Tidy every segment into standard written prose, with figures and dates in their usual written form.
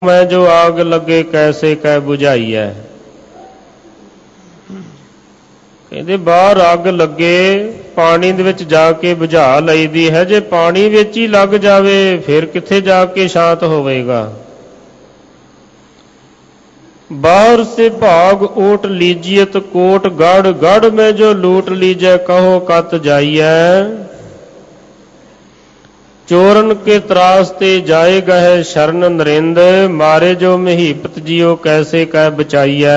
मैं जो आग लगे कैसे कै बुझाई है। कहते बाहर अग लगे पानी दे विच जाके बुझा लईदी है, जे पानी विच ही लग जावे फिर किथे जाके शांत होवेगा। बाहर से भाग ओट लीजियत कोट गढ़ गढ़ में जो लूट लीजै कहो कत जाइए। चोरन के त्रास ते जाएगा है शरण नरेंद मारे जो महीपत जियो कैसे कह बचाइए।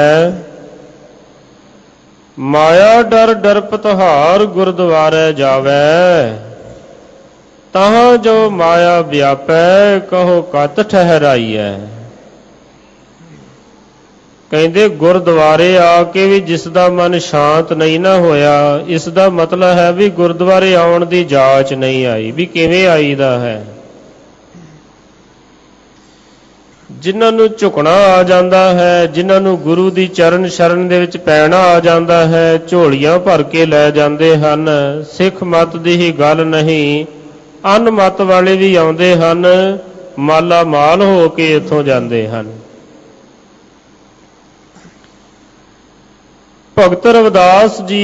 माया डर डरपत हार गुरुद्वारे जावे तहां जो माया व्यापै कहो कत ठहराइए। कहते गुरुद्वारे आके भी जिसका मन शांत नहीं ना होया, इसका मतलब है भी गुरुद्वारे आउण दी जाच नहीं आई भी किवें आईदा है। जिन्हां नूं झुकना आ जाता है, जिन्हां नूं गुरु दी चरण शरण दे विच पैना आ जाता है, झोलियां भर के लै जाते हैं। सिख मत दी ही गल नहीं, अन मत वाले भी आउंदे हन, माला माल हो के इत्थों जाते हैं। भगत रविदास जी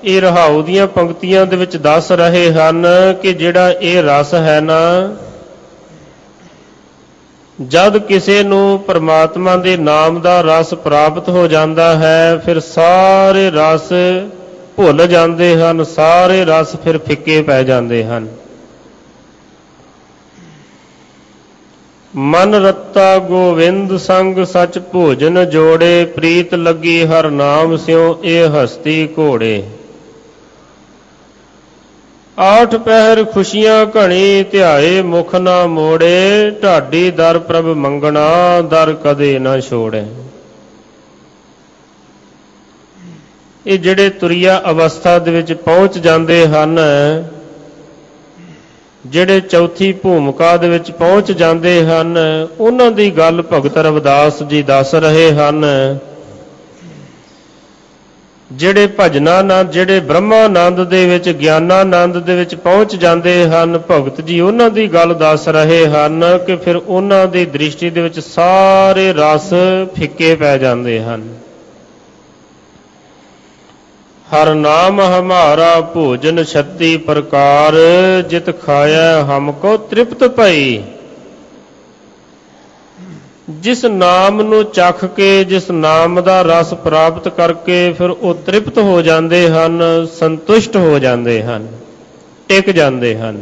ये रहाऊ दीआं पंक्तियां दे विच दस रहे हैं कि जिहड़ा ये रस है ना, जद किसी नूं परमात्मा दे नाम दा रस प्राप्त हो जाता है फिर सारे रस भुल जाते हैं, सारे रस फिर फिक्के पै जाते हैं। मन रत्ता गोविंद संग सच भोजन जोड़े प्रीत लगी हर नाम स्यों ए हस्ती घोड़े। आठ पहर खुशियां घनी ध्याए मुख ना मोड़े ढाडी दर प्रभ मंगना दर कदे ना छोड़े। ये जिहड़े तुरिया अवस्था दे विच पहुंच जाते हैं, ਜਿਹੜੇ चौथी भूमिका दे विच पहुंच जाते हैं, उन्हां दी गल भगत रविदास जी दस रहे हैं। ਜਿਹੜੇ ਭਜਨਾਨੰਦ ਜਿਹੜੇ ਬ੍ਰਹਮਾਨੰਦ ਦੇ ਵਿੱਚ ਗਿਆਨਾਨੰਦ ਦੇ ਵਿੱਚ ਪਹੁੰਚ ਜਾਂਦੇ ਹਨ, ਭਗਤ ਜੀ ਉਹਨਾਂ ਦੀ ਗੱਲ ਦੱਸ ਰਹੇ ਹਨ ਕਿ ਫਿਰ ਉਹਨਾਂ ਦੀ ਦ੍ਰਿਸ਼ਟੀ ਦੇ ਵਿੱਚ ਸਾਰੇ ਰਸ ਫਿੱਕੇ ਪੈ ਜਾਂਦੇ ਹਨ। हर नाम हमारा भोजन 36 प्रकार जित खाया हमको तृप्त पई। जिस नाम नूं चख के जिस नाम दा रस प्राप्त करके फिर वो तृप्त हो जाते हैं, संतुष्ट हो जाते हैं, टिक जाते हैं।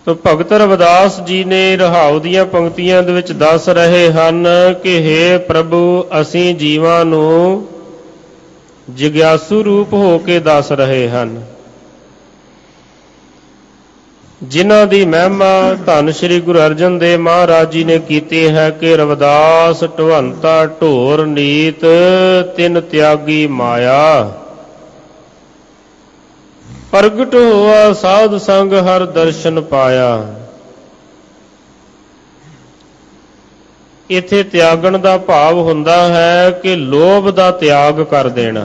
तो भगत रविदास जी ने रहाऊ दीआं पंक्तियां दे विच दस रहे हैं कि हे प्रभु असीं जीवां नूं जिग्यासु रूप हो के दस रहे हैं। जिन्हां दी महिमा धन श्री गुरु अर्जन देव महाराज जी ने कीती है कि रविदास ढवंता ढोर नीत तिन त्यागी माया। प्रगट होआ साध संग हर दर्शन पाया। इत्थे त्यागण दा भाव हुंदा है कि लोभ दा त्याग कर देना।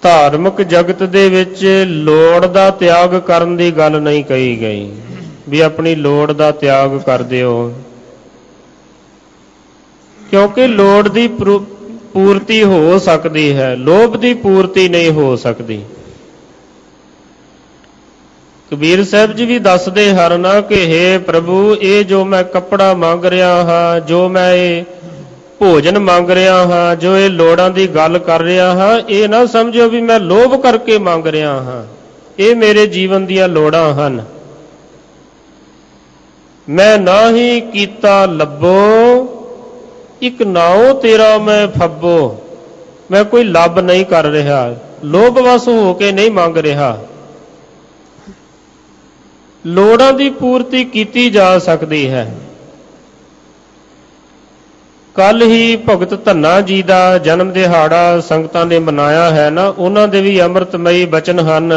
धार्मिक जगत दे विच लोड़ दा त्याग करन दी गल नहीं कही गई भी अपनी लोड़ दा त्याग कर दिओ, क्योंकि लोड़ दी पूर्ति हो सकती है, लोभ की पूर्ति नहीं हो सकती। कबीर साहब जी भी दसदे हर ना कि हे प्रभु ये जो मैं कपड़ा मांग रहा हाँ, जो मैं ये भोजन मांग रहा हाँ, जो ये लोड़ां दी गल कर रहा हाँ, ये ना समझो भी मैं लोभ करके मांग रहा हाँ, ये मेरे जीवन दियां लोड़ां हन। मैं ना ही कीता लब्बो एक नाओ तेरा मैं फब्बो। मैं कोई लाभ नहीं कर रहा, लोभवश हो के नहीं मांग रहा। लोड़ां दी पूर्ति कीती जा सकती है। कल ही भगत धन्ना जी का जन्म दिहाड़ा संगतां ने मनाया है ना, उन्हां दे भी अमृतमयी बचन हन।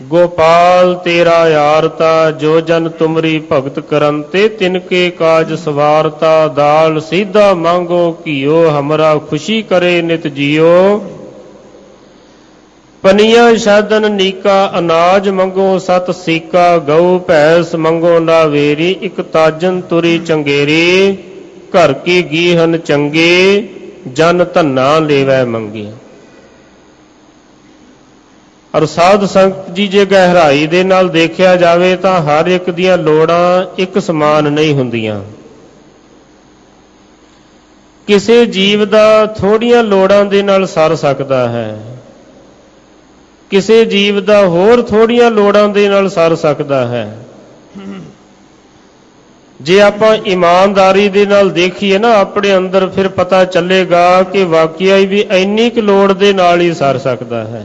गोपाल तेरा यारता जो जन तुमरी भगत करंते तिनके काज सवारता। दाल सीधा मांगो घियो हमरा खुशी करे नित जियो। ਪਨੀਆਂ ਸ਼ਾਦਨ ਨੀਕਾ, ਅਨਾਜ ਮੰਗੋ ਸਤ ਸੀਕਾ, ਗਊ ਭੈਸ ਮੰਗੋ ਲਾਵੇਰੀ, ਇੱਕ ਤਾਜਨ ਤੁਰੀ ਚੰਗੇਰੀ, ਘਰ ਕੀ ਗੀਹਨ ਚੰਗੀ, ਜਨ ਧੰਨਾ ਲੇਵੈ ਮੰਗੀ। ਔਰ ਸਾਧ ਸੰਗਤ ਜੀ ਜੇ ਗਹਿਰਾਈ ਦੇ ਨਾਲ ਦੇਖਿਆ ਜਾਵੇ ਤਾਂ ਹਰ ਇੱਕ ਦੀਆਂ ਲੋੜਾਂ ਇੱਕ ਸਮਾਨ ਨਹੀਂ ਹੁੰਦੀਆਂ। ਕਿਸੇ ਜੀਵ ਦਾ ਥੋੜੀਆਂ ਲੋੜਾਂ ਦੇ ਨਾਲ ਸਰ ਸਕਦਾ ਹੈ, ਕਿਸੇ ਜੀਵ ਦਾ ਹੋਰ ਥੋੜੀਆਂ ਲੋੜਾਂ ਦੇ ਨਾਲ ਸਰ ਸਕਦਾ ਹੈ। ਜੇ ਆਪਾਂ ਇਮਾਨਦਾਰੀ ਦੇ ਨਾਲ ਦੇਖੀਏ ਨਾ ਆਪਣੇ ਅੰਦਰ, ਫਿਰ ਪਤਾ ਚੱਲੇਗਾ ਕਿ ਵਾਕਿਆ ਹੀ ਵੀ ਇੰਨੀ ਕੁ ਲੋੜ ਦੇ ਨਾਲ ਹੀ ਸਰ ਸਕਦਾ ਹੈ।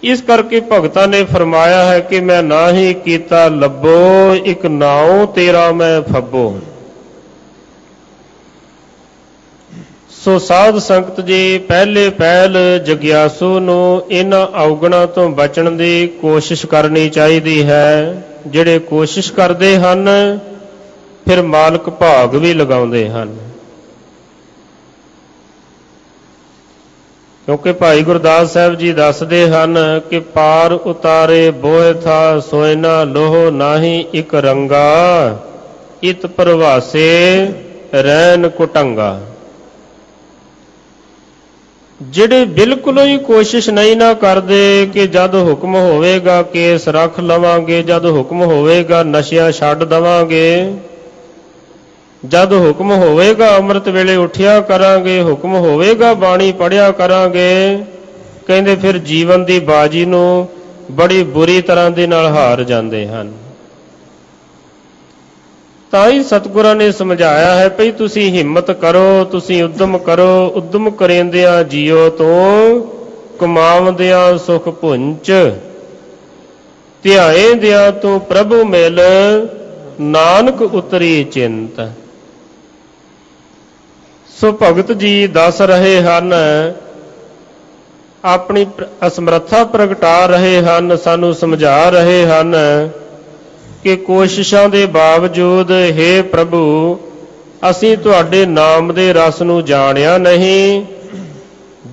ਇਸ ਕਰਕੇ ਭਗਤਾਂ ਨੇ ਫਰਮਾਇਆ ਹੈ ਕਿ ਮੈਂ ਨਾਹੀ ਕੀਤਾ ਲੱਭੋ, ਇੱਕ ਨਾਉ ਤੇਰਾ ਮੈਂ ਫੱਬੋ। ਸੋ ਸਾਧ ਸੰਗਤ ਜੀ ਪਹਿਲੇ ਪਹਿਲ ਜਗਿਆਸੂ ਨੂੰ ਇਹਨਾਂ ਔਗਣਾਂ ਤੋਂ ਬਚਣ ਦੀ ਕੋਸ਼ਿਸ਼ ਕਰਨੀ ਚਾਹੀਦੀ ਹੈ। ਜਿਹੜੇ ਕੋਸ਼ਿਸ਼ ਕਰਦੇ ਹਨ ਫਿਰ ਮਾਲਕ ਭਾਗ ਵੀ ਲਗਾਉਂਦੇ ਹਨ। ਕਿਉਂਕਿ ਭਾਈ ਗੁਰਦਾਸ ਸਾਹਿਬ ਜੀ ਦੱਸਦੇ ਹਨ ਕਿ ਪਾਰ ਉਤਾਰੇ ਬੋਹਿ ਥਾ, ਸੋਇਨਾ ਲੋਹ ਨਾਹੀ ਇੱਕ ਰੰਗਾ, ਇਤ ਪ੍ਰਵਾਸੇ ਰਹਿਣ ਕੁਟੰਗਾ। ਜਿਹੜੇ ਬਿਲਕੁਲ ਹੀ ਕੋਸ਼ਿਸ਼ ਨਹੀਂ ਨਾ ਕਰਦੇ ਕਿ ਜਦ ਹੁਕਮ ਹੋਵੇਗਾ ਕੇਸ ਰੱਖ ਲਵਾਂਗੇ, ਜਦ ਹੁਕਮ ਹੋਵੇਗਾ ਨਸ਼ਿਆਂ ਛੱਡ ਦੇਵਾਂਗੇ, ਜਦ ਹੁਕਮ ਹੋਵੇਗਾ ਅੰਮ੍ਰਿਤ ਵੇਲੇ ਉੱਠਿਆ ਕਰਾਂਗੇ, ਹੁਕਮ ਹੋਵੇਗਾ ਬਾਣੀ ਪੜ੍ਹਿਆ ਕਰਾਂਗੇ, ਕਹਿੰਦੇ ਫਿਰ ਜੀਵਨ ਦੀ ਬਾਜੀ ਨੂੰ ਬੜੀ ਬੁਰੀ ਤਰ੍ਹਾਂ ਦੇ ਨਾਲ ਹਾਰ ਜਾਂਦੇ ਹਨ। ਤਾਂ ਹੀ ਸਤਿਗੁਰਾਂ ਨੇ ਸਮਝਾਇਆ ਹੈ ਭਈ ਤੁਸੀਂ ਹਿੰਮਤ ਕਰੋ, ਤੁਸੀਂ ਉੱਦਮ ਕਰੋ, ਉੱਦਮ ਕਰੇਂਦਿਆਂ ਜੀਓ ਤੋਂ ਕਮਾਵਦਿਆਂ ਸੁਖ ਪੁੰਚ, ਧਿਆਏਂਦਿਆਂ ਤੋਂ ਪ੍ਰਭੂ ਮਿਲ, ਨਾਨਕ ਉਤਰੀ ਚਿੰਤ। ਸੋ ਭਗਤ ਜੀ ਦੱਸ ਰਹੇ ਹਨ, ਆਪਣੀ ਅਸਮਰੱਥਾ ਪ੍ਰਗਟਾ ਰਹੇ ਹਨ, ਸਾਨੂੰ ਸਮਝਾ ਰਹੇ ਹਨ ਕਿ ਕੋਸ਼ਿਸ਼ਾਂ ਦੇ ਬਾਵਜੂਦ ਹੇ ਪ੍ਰਭੂ ਅਸੀਂ ਤੁਹਾਡੇ ਨਾਮ ਦੇ ਰਸ ਨੂੰ ਜਾਣਿਆ ਨਹੀਂ,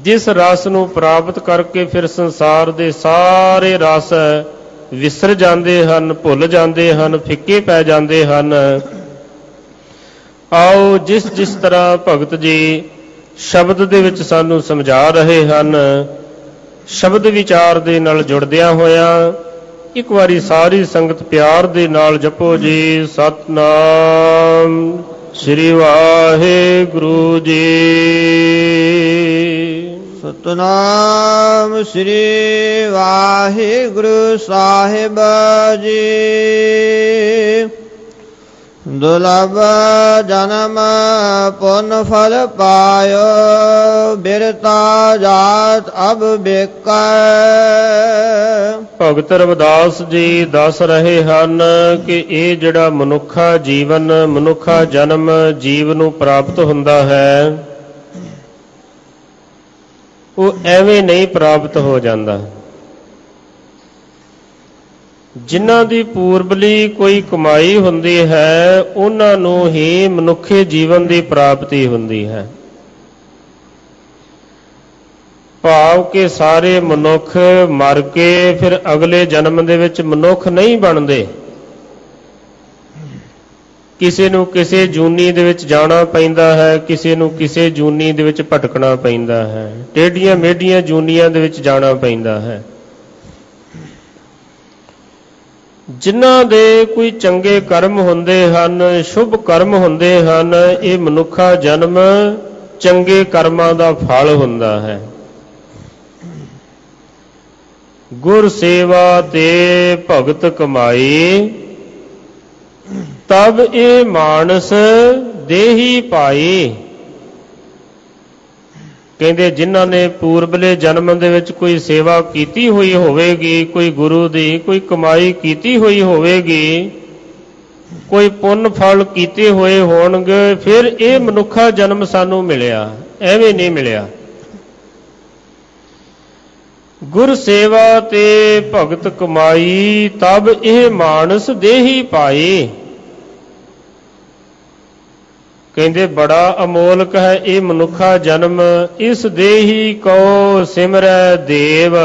ਜਿਸ ਰਸ ਨੂੰ ਪ੍ਰਾਪਤ ਕਰਕੇ ਫਿਰ ਸੰਸਾਰ ਦੇ ਸਾਰੇ ਰਸ ਵਿਸਰ ਜਾਂਦੇ ਹਨ, ਭੁੱਲ ਜਾਂਦੇ ਹਨ, ਫਿੱਕੇ ਪੈ ਜਾਂਦੇ ਹਨ। ਆਓ ਜਿਸ ਜਿਸ ਤਰ੍ਹਾਂ ਭਗਤ ਜੀ ਸ਼ਬਦ ਦੇ ਵਿੱਚ ਸਾਨੂੰ ਸਮਝਾ ਰਹੇ ਹਨ, ਸ਼ਬਦ ਵਿਚਾਰ ਦੇ ਨਾਲ ਜੁੜਦਿਆਂ ਹੋਇਆਂ ਇੱਕ ਵਾਰੀ ਸਾਰੀ ਸੰਗਤ ਪਿਆਰ ਦੇ ਨਾਲ ਜਪੋ ਜੀ, ਸਤਿਨਾਮ ਸ੍ਰੀ ਵਾਹਿਗੁਰੂ ਜੀ। ਸਤਿਨਾਮ ਸ੍ਰੀ ਵਾਹਿਗੁਰੂ ਸਾਹਿਬ ਜੀ। ਦੁਲਭ ਜਨਮ ਪੁਨ ਫਲ ਪਾਇਓ, ਬਿਰਤਾ ਜਾਤ ਅਬ ਬੇਕੈ। ਭਗਤ ਰਵਿਦਾਸ ਜੀ ਦੱਸ ਰਹੇ ਹਨ ਕਿ ਇਹ ਜਿਹੜਾ ਮਨੁੱਖਾ ਜੀਵਨ, ਮਨੁੱਖਾ ਜਨਮ ਜੀਵ ਨੂੰ ਪ੍ਰਾਪਤ ਹੁੰਦਾ ਹੈ, ਉਹ ਐਵੇਂ ਨਹੀਂ ਪ੍ਰਾਪਤ ਹੋ ਜਾਂਦਾ। ਜਿਨ੍ਹਾਂ ਦੀ ਪੂਰਬਲੀ ਕੋਈ ਕਮਾਈ ਹੁੰਦੀ ਹੈ ਉਹਨਾਂ ਨੂੰ ਹੀ ਮਨੁੱਖੇ ਜੀਵਨ ਦੀ ਪ੍ਰਾਪਤੀ ਹੁੰਦੀ ਹੈ। ਭਾਵ ਕਿ ਸਾਰੇ ਮਨੁੱਖ ਮਰ ਕੇ ਫਿਰ ਅਗਲੇ ਜਨਮ ਦੇ ਵਿੱਚ ਮਨੁੱਖ ਨਹੀਂ ਬਣਦੇ। ਕਿਸੇ ਨੂੰ ਕਿਸੇ ਜੂਨੀ ਦੇ ਵਿੱਚ ਜਾਣਾ ਪੈਂਦਾ ਹੈ, ਕਿਸੇ ਨੂੰ ਕਿਸੇ ਜੂਨੀ ਦੇ ਵਿੱਚ ਭਟਕਣਾ ਪੈਂਦਾ ਹੈ, ਟੇਢੀਆਂ ਮੇਢੀਆਂ ਜੂਨੀਆਂ ਦੇ ਵਿੱਚ ਜਾਣਾ ਪੈਂਦਾ ਹੈ। ਜਿਨ੍ਹਾਂ ਦੇ ਕੋਈ ਚੰਗੇ ਕਰਮ ਹੁੰਦੇ ਹਨ, ਸ਼ੁਭ ਕਰਮ ਹੁੰਦੇ ਹਨ, ਇਹ ਮਨੁੱਖਾ ਜਨਮ ਚੰਗੇ ਕਰਮਾਂ ਦਾ ਫਲ ਹੁੰਦਾ ਹੈ। ਗੁਰ ਸੇਵਾ ਤੇ ਭਗਤ ਕਮਾਈ, ਤਬ ਇਹ ਮਾਨਸ ਦੇਹੀ ਪਾਈ। ਕਹਿੰਦੇ ਜਿਨ੍ਹਾਂ ਨੇ ਪੂਰਬਲੇ ਜਨਮ ਦੇ ਵਿੱਚ ਕੋਈ ਸੇਵਾ ਕੀਤੀ ਹੋਈ ਹੋਵੇਗੀ, ਕੋਈ ਗੁਰੂ ਦੀ ਕੋਈ ਕਮਾਈ ਕੀਤੀ ਹੋਈ ਹੋਵੇਗੀ, ਕੋਈ ਪੁੰਨ ਫਲ ਕੀਤੇ ਹੋਏ ਹੋਣਗੇ, ਫਿਰ ਇਹ ਮਨੁੱਖਾ ਜਨਮ ਸਾਨੂੰ ਮਿਲਿਆ, ਐਵੇਂ ਨਹੀਂ ਮਿਲਿਆ। ਗੁਰ ਸੇਵਾ ਤੇ ਭਗਤ ਕਮਾਈ, ਤਬ ਇਹ ਮਾਨਸ ਦੇਹੀ ਪਾਈ। ਕਹਿੰਦੇ ਬੜਾ ਅਮੋਲਕ ਹੈ ਇਹ ਮਨੁੱਖਾ ਜਨਮ, ਇਸ ਦੇਹੀ ਕੋ ਸਿਮਰੈ ਦੇਵ,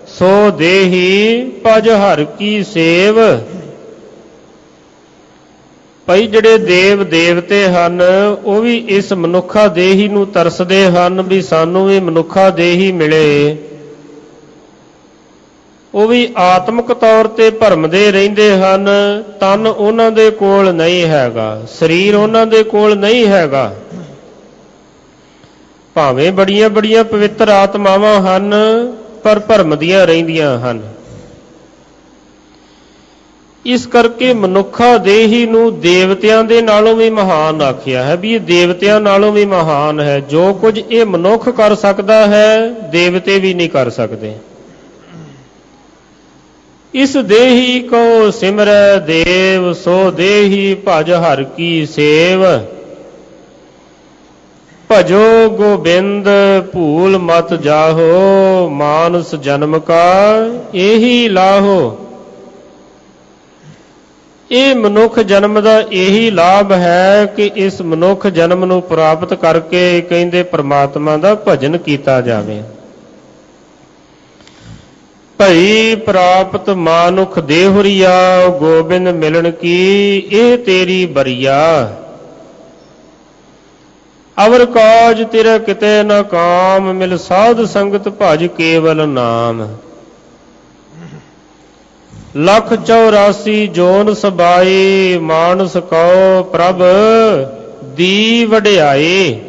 ਸੋ ਦੇਹੀ ਭਜ ਹਰਿ ਕੀ ਸੇਵ। ਭਾਈ ਜਿਹੜੇ ਦੇਵ ਦੇਵਤੇ ਹਨ ਉਹ ਵੀ ਇਸ ਮਨੁੱਖਾ ਦੇਹੀ ਨੂੰ ਤਰਸਦੇ ਹਨ ਵੀ ਸਾਨੂੰ ਵੀ ਮਨੁੱਖਾ ਦੇਹੀ ਮਿਲੇ। ਉਹ ਵੀ ਆਤਮਿਕ ਤੌਰ ਤੇ ਭਰਮਦੇ ਰਹਿੰਦੇ ਹਨ। ਤਨ ਉਹਨਾਂ ਦੇ ਕੋਲ ਨਹੀਂ ਹੈਗਾ, ਸਰੀਰ ਉਹਨਾਂ ਦੇ ਕੋਲ ਨਹੀਂ ਹੈਗਾ। ਭਾਵੇਂ ਬੜੀਆਂ ਬੜੀਆਂ ਪਵਿੱਤਰ ਆਤਮਾਵਾਂ ਹਨ ਪਰ ਭਰਮਦੀਆਂ ਰਹਿੰਦੀਆਂ ਹਨ। ਇਸ ਕਰਕੇ ਮਨੁੱਖਾ ਦੇਹੀ ਨੂੰ ਦੇਵਤਿਆਂ ਦੇ ਨਾਲੋਂ ਵੀ ਮਹਾਨ ਆਖਿਆ ਹੈ ਵੀ ਇਹ ਦੇਵਤਿਆਂ ਨਾਲੋਂ ਵੀ ਮਹਾਨ ਹੈ। ਜੋ ਕੁਝ ਇਹ ਮਨੁੱਖ ਕਰ ਸਕਦਾ ਹੈ ਦੇਵਤੇ ਵੀ ਨਹੀਂ ਕਰ ਸਕਦੇ। ਇਸ ਦੇਹੀ ਕੋ ਸਿਮਰੈ ਦੇਵ, ਸੋ ਦੇਹੀ ਭਜ ਹਰਿ ਕੀ ਸੇਵ। ਭਜੋ ਗੋਬਿੰਦ ਭੂਲ ਮਤ ਜਾਹੋ, ਮਾਨਸ ਜਨਮ ਕਾ ਇਹੀ ਲਾਹੋ। ਇਹ ਮਨੁੱਖ ਜਨਮ ਦਾ ਇਹੀ ਲਾਭ ਹੈ ਕਿ ਇਸ ਮਨੁੱਖ ਜਨਮ ਨੂੰ ਪ੍ਰਾਪਤ ਕਰਕੇ ਕਹਿੰਦੇ ਪ੍ਰਮਾਤਮਾ ਦਾ ਭਜਨ ਕੀਤਾ ਜਾਵੇ। ਭਈ ਪ੍ਰਾਪਤ ਮਾਨੁਖ ਦੇਹੁਰੀਆ, ਗੋਬਿੰਦ ਮਿਲਣ ਕੀ ਇਹ ਤੇਰੀ ਬਰੀਆ। ਅਵਰ ਕਾਜ ਤੇਰਾ ਕਿਤੇ ਨਾ ਕਾਮ, ਮਿਲ ਸਾਧ ਸੰਗਤ ਭਜ ਕੇਵਲ ਨਾਮ। 184 ਜੋਨ ਸਬਾਈ, ਮਾਨਸ ਕਉ ਪ੍ਰਭ ਦੀ ਵਡਿਆਈ।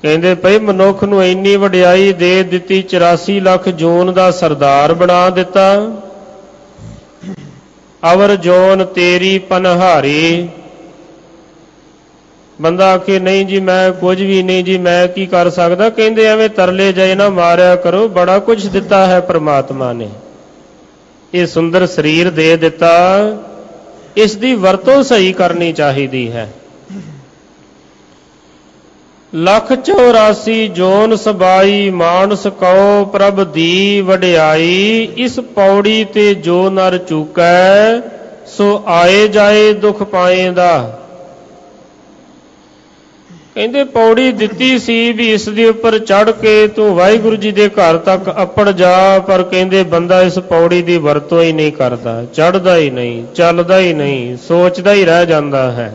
ਕਹਿੰਦੇ ਭਈ ਮਨੁੱਖ ਨੂੰ ਇੰਨੀ ਵਡਿਆਈ ਦੇ ਦਿੱਤੀ, 84 ਲੱਖ ਜੋਨ ਦਾ ਸਰਦਾਰ ਬਣਾ ਦਿੱਤਾ। ਅਵਰ ਜੋਨ ਤੇਰੀ ਪਨਹਾਰੀ। ਬੰਦਾ ਆਖੇ ਨਹੀਂ ਜੀ ਮੈਂ ਕੁਝ ਵੀ ਨਹੀਂ ਜੀ, ਮੈਂ ਕੀ ਕਰ ਸਕਦਾ। ਕਹਿੰਦੇ ਐਵੇਂ ਤਰਲੇ ਜਾਏ ਨਾ ਮਾਰਿਆ ਕਰੋ, ਬੜਾ ਕੁਝ ਦਿੱਤਾ ਹੈ ਪ੍ਰਮਾਤਮਾ ਨੇ। ਇਹ ਸੁੰਦਰ ਸਰੀਰ ਦੇ ਦਿੱਤਾ, ਇਸ ਦੀ ਵਰਤੋਂ ਸਹੀ ਕਰਨੀ ਚਾਹੀਦੀ ਹੈ। 184 ਜੋਨ ਸਬਾਈ, ਮਾਨਸ ਕਉ ਪ੍ਰਭ ਦੀ ਵਡਿਆਈ। ਇਸ ਪੌੜੀ ਤੇ ਜੋ ਨਰ ਚੂਕੈ, ਸੋ ਆਏ ਜਾਏ ਦੁਖ ਪਾਏਂਦਾ। ਕਹਿੰਦੇ ਪੌੜੀ ਦਿੱਤੀ ਸੀ ਵੀ ਇਸ ਦੇ ਉੱਪਰ ਚੜ੍ਹ ਕੇ ਤੂੰ ਵਾਹਿਗੁਰੂ ਜੀ ਦੇ ਘਰ ਤੱਕ ਅੱਪੜ ਜਾ, ਪਰ ਕਹਿੰਦੇ ਬੰਦਾ ਇਸ ਪੌੜੀ ਦੀ ਵਰਤੋਂ ਹੀ ਨਹੀਂ ਕਰਦਾ, ਚੜ੍ਹਦਾ ਹੀ ਨਹੀਂ, ਚੱਲਦਾ ਹੀ ਨਹੀਂ, ਸੋਚਦਾ ਹੀ ਰਹਿ ਜਾਂਦਾ ਹੈ।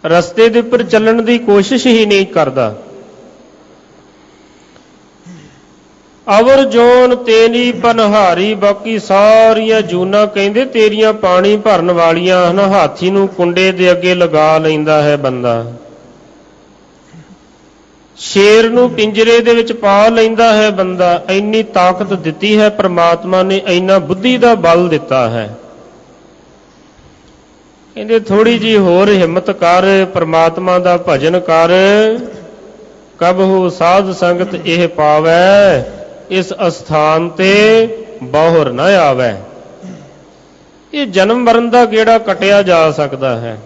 ਰਸਤੇ ਦੇ ਉੱਪਰ ਚੱਲਣ ਦੀ ਕੋਸ਼ਿਸ਼ ਹੀ ਨਹੀਂ ਕਰਦਾ। ਅਵਰ ਜੋਨ ਤੇਰੀ ਪਨਹਾਰੀ, ਬਾਕੀ ਸਾਰੀਆਂ ਜੂਨਾਂ ਕਹਿੰਦੇ ਤੇਰੀਆਂ ਪਾਣੀ ਭਰਨ ਵਾਲੀਆਂ ਹਨ। ਹਾਥੀ ਨੂੰ ਕੁੰਡੇ ਦੇ ਅੱਗੇ ਲਗਾ ਲੈਂਦਾ ਹੈ ਬੰਦਾ, ਸ਼ੇਰ ਨੂੰ ਪਿੰਜਰੇ ਦੇ ਵਿੱਚ ਪਾ ਲੈਂਦਾ ਹੈ ਬੰਦਾ। ਇੰਨੀ ਤਾਕਤ ਦਿੱਤੀ ਹੈ ਪ੍ਰਮਾਤਮਾ ਨੇ, ਇੰਨਾ ਬੁੱਧੀ ਦਾ ਬਲ ਦਿੱਤਾ ਹੈ। ਕਹਿੰਦੇ ਥੋੜੀ ਜੀ ਹੋਰ ਹਿੰਮਤ ਕਰ, ਪ੍ਰਮਾਤਮਾ ਦਾ ਭਜਨ ਕਰ। ਕਬਹੂ ਸਾਧ ਸੰਗਤ ਇਹ ਪਾਵੈ, ਇਸ ਅਸਥਾਨ ਤੇ ਬਾਹਰ ਨਾ ਆਵੈ। ਇਹ ਜਨਮ ਮਰਨ ਦਾ ਗੇੜਾ ਕੱਟਿਆ ਜਾ ਸਕਦਾ ਹੈ।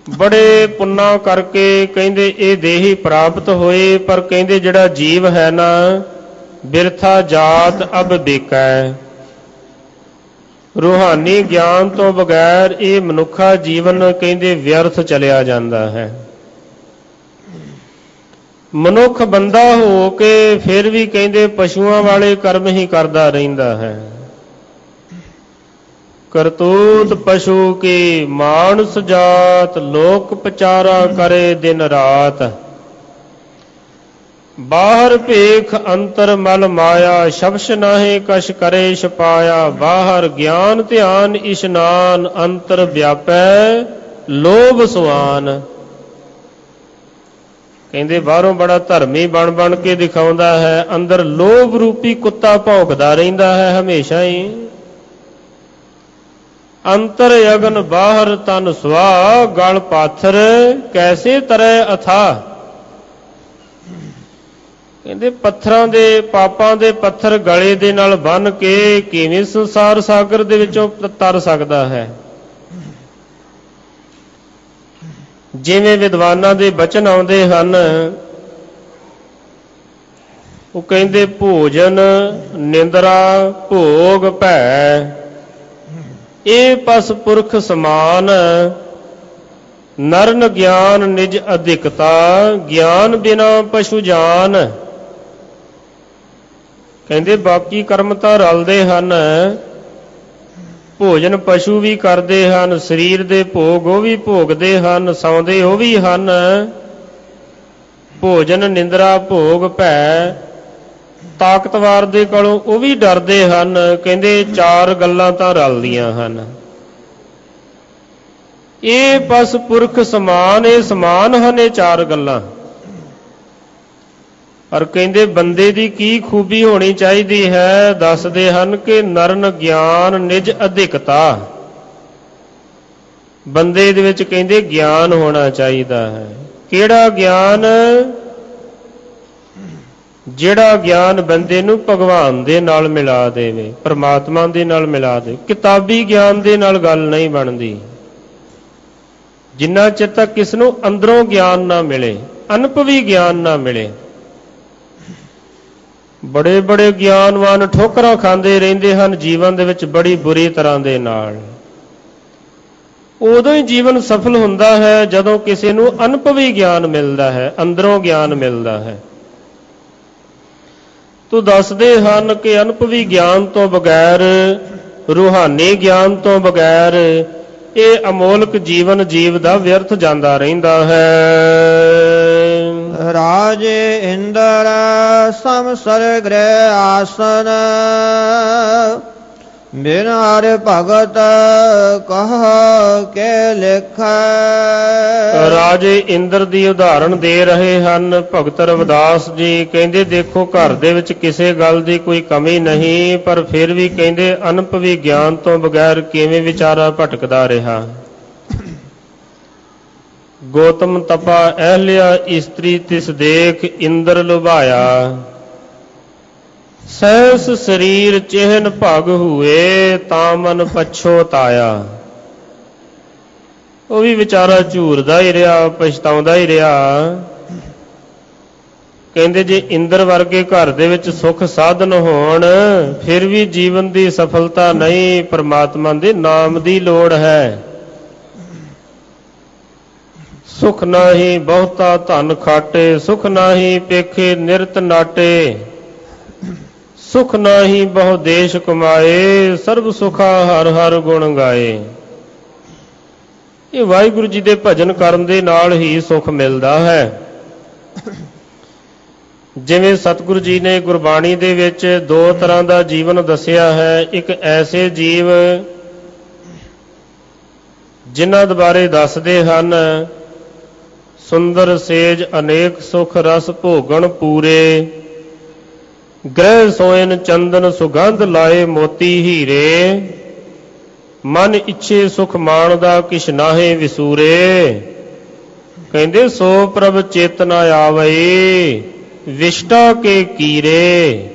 ਬੜੇ ਪੁੰਨਾ ਕਰਕੇ ਕਹਿੰਦੇ ਇਹ ਦੇਹੀ ਪ੍ਰਾਪਤ ਹੋਏ, ਪਰ ਕਹਿੰਦੇ ਜਿਹੜਾ ਜੀਵ ਹੈ ਨਾ ਬਿਰਥਾ ਜਾਤ ਅਬ ਬੇਕੈ। ਰੂਹਾਨੀ ਗਿਆਨ ਤੋਂ ਬਗੈਰ ਇਹ ਮਨੁੱਖਾ ਜੀਵਨ ਕਹਿੰਦੇ ਵਿਅਰਥ ਚਲਿਆ ਜਾਂਦਾ ਹੈ। ਮਨੁੱਖ ਬੰਦਾ ਹੋ ਕੇ ਫਿਰ ਵੀ ਕਹਿੰਦੇ ਪਸ਼ੂਆਂ ਵਾਲੇ ਕਰਮ ਹੀ ਕਰਦਾ ਰਹਿੰਦਾ ਹੈ। ਕਰਤੂਤ ਪਸ਼ੂ ਕੀ ਮਾਨਸ ਜਾਤ, ਲੋਕ ਪਚਾਰਾ ਕਰੇ ਦਿਨ ਰਾਤ। ਬਾਹਰ ਭੇਖ ਅੰਤਰ ਮਲ ਮਾਇਆ, ਸ਼ਬਸ਼ ਨਾਹੇ ਕਛ ਕਰੇ ਛਪਾਇਆ। ਬਾਹਰ ਗਿਆਨ ਧਿਆਨ ਇਸ਼ਨਾਨ, ਅੰਤਰ ਵਿਆਪੈ ਲੋਭ ਸੁਆਨ। ਕਹਿੰਦੇ ਬਾਹਰੋਂ ਬੜਾ ਧਰਮੀ ਬਣ ਬਣ ਕੇ ਦਿਖਾਉਂਦਾ ਹੈ, ਅੰਦਰ ਲੋਭ ਰੂਪੀ ਕੁੱਤਾ ਭੌਂਕਦਾ ਰਹਿੰਦਾ ਹੈ ਹਮੇਸ਼ਾ ਹੀ। ਅੰਤਰ ਅਗਨ ਬਾਹਰ ਤਨ ਸੁਆ, ਗਲ ਪਾਥਰ ਕੈਸੇ ਤਰੈ ਅਥਾ। ਕਹਿੰਦੇ ਪੱਥਰਾਂ ਦੇ ਪਾਪਾਂ ਦੇ ਪੱਥਰ ਗਲੇ ਦੇ ਨਾਲ ਬੰਨ੍ਹ ਕੇ ਕਿਵੇਂ ਸੰਸਾਰ ਸਾਗਰ ਦੇ ਵਿੱਚੋਂ ਤਰ ਸਕਦਾ ਹੈ। ਜਿਵੇਂ ਵਿਦਵਾਨਾਂ ਦੇ ਬਚਨ ਆਉਂਦੇ ਹਨ, ਉਹ ਕਹਿੰਦੇ ਭੋਜਨ ਨਿੰਦਰਾ ਭੋਗ ਭੈ। ਇਹ ਪਸ ਪੁਰਖ ਸਮਾਨ, ਨਰਨ ਗਿਆਨ ਨਿਜ ਅਧਿਕਤਾ, ਗਿਆਨ ਬਿਨਾ ਪਸ਼ੂ ਜਾਨ। ਕਹਿੰਦੇ ਬਾਕੀ ਕਰਮ ਤਾਂ ਰਲਦੇ ਹਨ, ਭੋਜਨ ਪਸ਼ੂ ਵੀ ਕਰਦੇ ਹਨ, ਸਰੀਰ ਦੇ ਭੋਗ ਉਹ ਵੀ ਭੋਗਦੇ ਹਨ, ਸੌਂਦੇ ਉਹ ਵੀ ਹਨ। ਭੋਜਨ, ਨਿੰਦਰਾ, ਭੋਗ, ਭੈ, ਤਾਕਤਵਾਰ ਦੇ ਕੋਲੋਂ ਉਹ ਵੀ ਡਰਦੇ ਹਨ। ਕਹਿੰਦੇ ਚਾਰ ਗੱਲਾਂ ਤਾਂ ਰਲਦੀਆਂ ਹਨ। ਇਹ ਪਸ ਪੁਰਖ ਸਮਾਨ, ਇਹ ਸਮਾਨ ਹਨ ਇਹ ਚਾਰ ਗੱਲਾਂ। ਪਰ ਕਹਿੰਦੇ ਬੰਦੇ ਦੀ ਕੀ ਖੂਬੀ ਹੋਣੀ ਚਾਹੀਦੀ ਹੈ? ਦੱਸਦੇ ਹਨ ਕਿ ਨਰਨ ਗਿਆਨ ਨਿਜ ਅਧਿਕਤਾ। ਬੰਦੇ ਦੇ ਵਿੱਚ ਕਹਿੰਦੇ ਗਿਆਨ ਹੋਣਾ ਚਾਹੀਦਾ ਹੈ। ਕਿਹੜਾ ਗਿਆਨ? ਜਿਹੜਾ ਗਿਆਨ ਬੰਦੇ ਨੂੰ ਭਗਵਾਨ ਦੇ ਨਾਲ ਮਿਲਾ ਦੇਵੇ, ਪਰਮਾਤਮਾ ਦੇ ਨਾਲ ਮਿਲਾ ਦੇ। ਕਿਤਾਬੀ ਗਿਆਨ ਦੇ ਨਾਲ ਗੱਲ ਨਹੀਂ ਬਣਦੀ। ਜਿੰਨਾ ਚਿਰ ਤੱਕ ਕਿਸ ਨੂੰ ਅੰਦਰੋਂ ਗਿਆਨ ਨਾ ਮਿਲੇ, ਅਨੁਭਵੀ ਗਿਆਨ ਨਾ ਮਿਲੇ। ਬੜੇ ਬੜੇ ਗਿਆਨਵਾਨ ਠੋਕਰਾਂ ਖਾਂਦੇ ਰਹਿੰਦੇ ਹਨ ਜੀਵਨ ਦੇ ਵਿੱਚ ਬੜੀ ਬੁਰੀ ਤਰ੍ਹਾਂ ਦੇ ਨਾਲ। ਉਦੋਂ ਹੀ ਜੀਵਨ ਸਫਲ ਹੁੰਦਾ ਹੈ ਜਦੋਂ ਕਿਸੇ ਨੂੰ ਅਨੁਭਵੀ ਗਿਆਨ ਮਿਲਦਾ ਹੈ, ਅੰਦਰੋਂ ਗਿਆਨ ਮਿਲਦਾ ਹੈ। ਤੋ ਦੱਸਦੇ ਹਨ ਕਿ ਅਨੁਭਵੀ ਗਿਆਨ ਤੋਂ ਬਗੈਰ, ਰੂਹਾਨੀ ਗਿਆਨ ਤੋਂ ਬਗੈਰ ਇਹ ਅਮੋਲਕ ਜੀਵਨ ਜੀਵ ਦਾ ਵਿਅਰਥ ਜਾਂਦਾ ਰਹਿੰਦਾ ਹੈ। ਰਾਜੇ ਇੰਦਰ ਸਮ ਸਰਗ੍ਰਹਿ ਆਸਨ, ਬਿਨ ਹਰਿ ਭਗਤ ਕਹ ਕੇ ਲਿਖੈ। ਰਾਜੇ ਇੰਦਰ ਦੀ ਉਦਾਹਰਣ ਦੇ ਰਹੇ ਹਨ ਭਗਤ ਰਵਿਦਾਸ ਜੀ। ਕਹਿੰਦੇ ਦੇਖੋ ਘਰ ਦੇ ਵਿੱਚ ਕਿਸੇ ਗੱਲ ਦੀ ਕੋਈ ਕਮੀ ਨਹੀਂ, ਪਰ ਫਿਰ ਵੀ ਕਹਿੰਦੇ ਅਨੁਭਵੀ ਗਿਆਨ ਤੋਂ ਬਗੈਰ ਕਿਵੇਂ ਵਿਚਾਰਾ ਭਟਕਦਾ ਰਿਹਾ। ਗੌਤਮ ਤਪਾ ਅਹਲਿਆ ਇਸਤਰੀ ਤਿਸ ਦੇਖ, ਇੰਦਰ ਲੁਭਾਇਆ। ਸਹਿਸ ਸਰੀਰ ਚਿਹਨ ਭਗ ਹੋਏ, ਤਾਂ ਮਨ ਪਛੋਤਾਇਆ। ਉਹ ਵੀ ਵਿਚਾਰਾ ਝੂਰਦਾ ਹੀ ਰਿਹਾ, ਪਛਤਾਉਂਦਾ ਹੀ ਰਿਹਾ। ਕਹਿੰਦੇ ਜੇ ਇੰਦਰ ਵਰਗੇ ਘਰ ਦੇ ਵਿੱਚ ਸੁੱਖ ਸਾਧਨ ਹੋਣ, ਫਿਰ ਵੀ ਜੀਵਨ ਦੀ ਸਫਲਤਾ ਨਹੀਂ, ਪਰਮਾਤਮਾ ਦੇ ਨਾਮ ਦੀ ਲੋੜ ਹੈ। ਸੁਖ ਨਾਹੀ ਬਹੁਤਾ ਧਨ ਖਾਟੇ, ਸੁਖ ਨਾਹੀ ਪੇਖੇ ਨਿਰਤ ਨਾਟੇ। ਸੁਖ ਨਾਹੀ ਬਹੁ ਦੇਸ਼ ਕਮਾਏ, ਸਰਬ ਸੁਖਾ ਹਰ ਹਰ ਗੁਣ ਗਾਏ। ਇਹ ਵਾਹਿਗੁਰੂ ਜੀ ਦੇ ਭਜਨ ਕਰਨ ਦੇ ਨਾਲ ਹੀ ਸੁਖ ਮਿਲਦਾ ਹੈ। ਜਿਵੇਂ ਸਤਿਗੁਰੂ ਜੀ ਨੇ ਗੁਰਬਾਣੀ ਦੇ ਵਿੱਚ ਦੋ ਤਰ੍ਹਾਂ ਦਾ ਜੀਵਨ ਦੱਸਿਆ ਹੈ। ਇੱਕ ਐਸੇ ਜੀਵ ਜਿਨ੍ਹਾਂ ਦੇ ਬਾਰੇ ਦੱਸਦੇ ਹਨ, ਸੁੰਦਰ ਸੇਜ ਅਨੇਕ ਸੁਖ ਰਸ ਭੋਗਣ ਪੂਰੇ, ਗ੍ਰਹਿ ਸੋਇਨ ਚੰਦਨ ਸੁਗੰਧ ਲਾਏ ਮੋਤੀ ਹੀਰੇ, ਮਨ ਇੱਛੇ ਸੁਖ ਮਾਣਦਾ ਕਿਛ ਨਾਹੇ ਵਿਸੂਰੇ। ਕਹਿੰਦੇ ਸੋ ਪ੍ਰਭ ਚੇਤਨਾ ਆਵਈ, ਵਿਸ਼ਟਾ ਕੇ ਕੀਰੇ।